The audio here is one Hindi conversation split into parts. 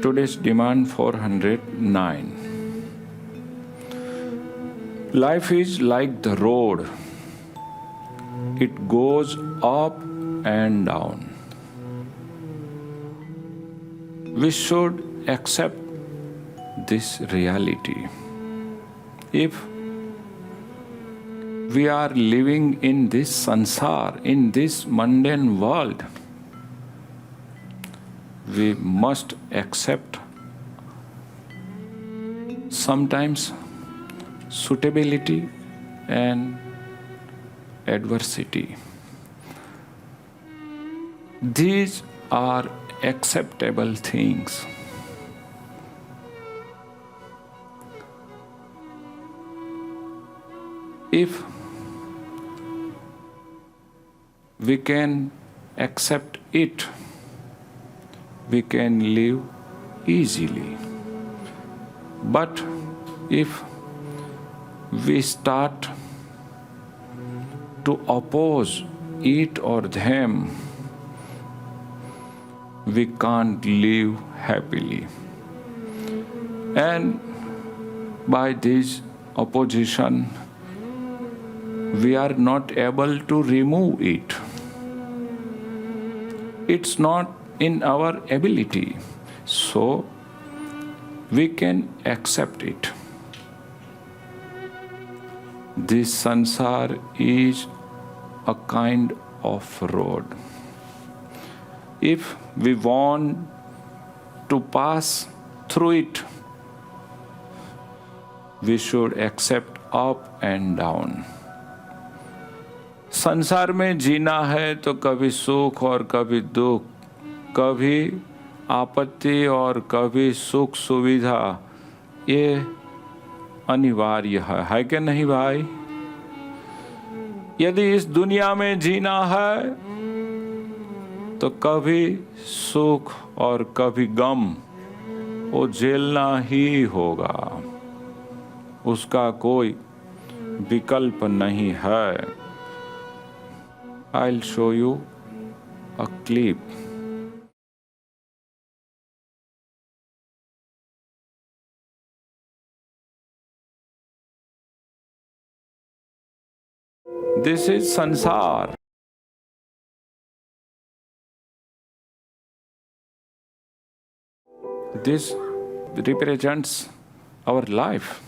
Today's demand 409. Life is like the road. It goes up and down. We should accept this reality. If we are living in this sansar, in this mundane world, we must accept sometimes suitability and adversity. These are acceptable things. If we can accept it, we can live easily. But if we start to oppose it or them, we can't live happily. And by this opposition, we are not able to remove it. It's not in our ability, so we can accept it. This sansar is a kind of road. If we want to pass through it, we should accept up and down. संसार में जीना है तो कभी सुख और कभी दुख, कभी आपत्ति और कभी सुख सुविधा, ये अनिवार्य है कि नहीं भाई? यदि इस दुनिया में जीना है तो कभी सुख और कभी गम वो झेलना ही होगा, उसका कोई विकल्प नहीं है. I'll show you a clip. This is sansar. This represents our life.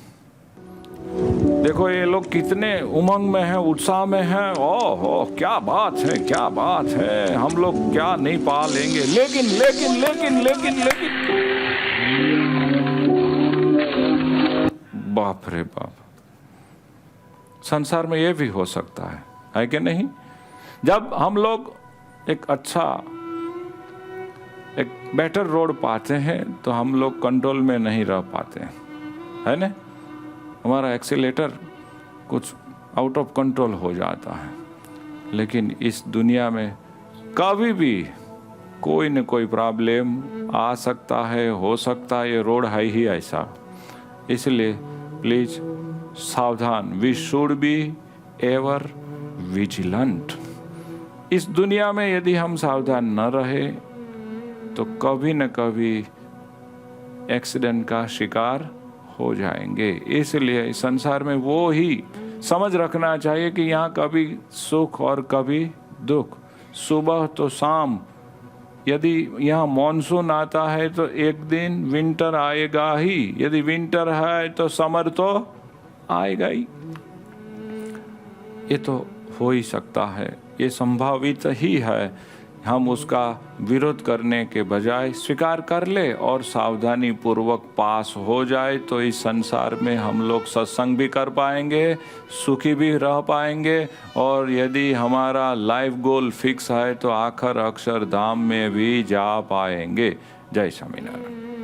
देखो ये लोग कितने उमंग में हैं, उत्साह में हैं. ओह क्या बात है, क्या बात है, हम लोग क्या नहीं पा लेंगे. लेकिन लेकिन लेकिन लेकिन लेकिन बाप रे बाप, संसार में ये भी हो सकता है कि नहीं? जब हम लोग एक अच्छा, एक बेटर रोड पाते हैं तो हम लोग कंट्रोल में नहीं रह पाते, है ना? हमारा एक्सीलेटर कुछ आउट ऑफ कंट्रोल हो जाता है. लेकिन इस दुनिया में कभी भी कोई न कोई प्रॉब्लम आ सकता है, हो सकता है. ये रोड है ही ऐसा. इसलिए प्लीज सावधान. We should be ever vigilant. इस दुनिया में यदि हम सावधान न रहे तो कभी न कभी एक्सीडेंट का शिकार हो जाएंगे. इसलिए इस संसार में वो ही समझ रखना चाहिए कि यहाँ कभी सुख और कभी दुख, सुबह तो शाम. यदि यहाँ मॉनसून आता है तो एक दिन विंटर आएगा ही. यदि विंटर है तो समर तो आएगा ही. ये तो हो ही सकता है, ये संभावित ही है. हम उसका विरोध करने के बजाय स्वीकार कर ले और सावधानी पूर्वक पास हो जाए तो इस संसार में हम लोग सत्संग भी कर पाएंगे, सुखी भी रह पाएंगे. और यदि हमारा लाइफ गोल फिक्स है तो आखिर अक्षरधाम में भी जा पाएंगे. जय स्वामीनारायण.